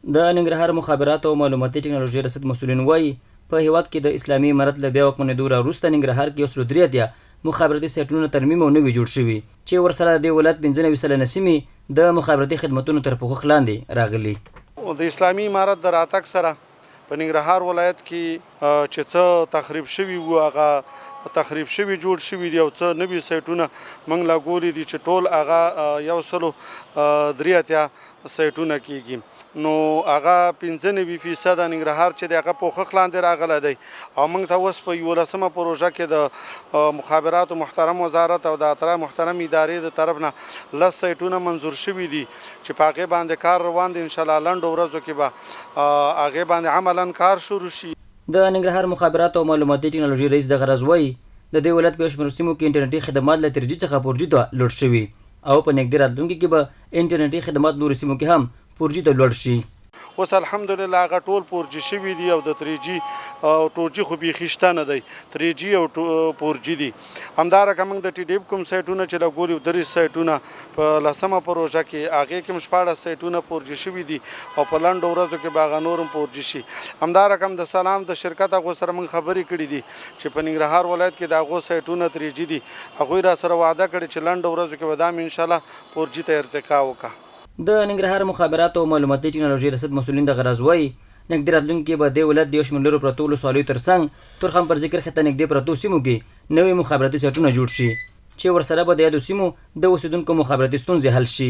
د ننګرهار مخابراتو او معلوماتي ټکنالوژي رصد مسؤلین وایي په هیواد کې د اسلامي امارت له بیا واکمنېدو راوروسته ننګرهار کې 103 مخابراتي سایټونه ترمیم او نوي جوړ شوي چې ورسره د ولایت 95 سلنه سیمې د مخابراتي خدمتونو تر پوښښ لاندې راغلي. د اسلامي امارت د راتګ سره په ننګرهار ولایت کې چې څه تخریب شوي وو هغه تخریب شوي جوړ شوي دي او څه نوي سایټونه موږ لا ګوري دي چې ټول هغه 183 سایټونه کېږي. نو هغه 95% ننګرهار چې د هغه پوښښ لاندې راغلی دی او موږ ته اوس په 11مه پروژه کې د مخابراتو محترم وزارت او د اترا محترم ادارې د طرف نه 10 سایټونه منظور شوي دي چې په هغې باندې کار روان دی. انشاءالله لنډو ورځو کې به هغې باندې عملاً کار شروع شي. د ننګرهار مخابراتو او معلوماتي ټکنالوژي رئیس دغه راز وایي د دې ولایت په شمېرو سیمو کې انټرنیټي خدمات له 3G څخه 4G ته لوړ شوي او په نږدې راتلونکي کې به انټرنیټي خدمات نورو سیمو کې هم 4G ته لوړ شي. اوس الحمدلله هغه ټول 4G شوي دي او د 3G او 2G خو بیخي شته نه دی. 3G او 4G دي. همدارنګه موږ د TDF کوم سایټونه چې لګولي 30 سایټونه په 10مه پروژه کې هغې کې هم 14 سایټونه 4G شوي دي او په لنډو ورځو کې به هغه نور هم 4G شي. همدارنګه د سلام د شرکت هغو سره موږ خبرې کړي دي چې په ننګرهار ولایت کې د هغو سایټونه 3G دي. هغوی را سره وعده کړې چې لنډو ورځو کې به دا هم انشاءالله 4G ته ارتقا وکړه. د ننګرهار مخابراتو او معلوماتي ټکنالوژي رصد مسؤلین دغه راز وایي نږدې راتلونکي کې به د ولایت د یو شمېر لرو پرتو ولسوالیو ترڅنګ تورخم پر ذکر خطه نږدې پرتو سیمو کې نوي مخابراتي سایټونه جوړ شي چې ورسره به د یادو سیمو د اوسېدونکو مخابراتي ستونزې حل شي.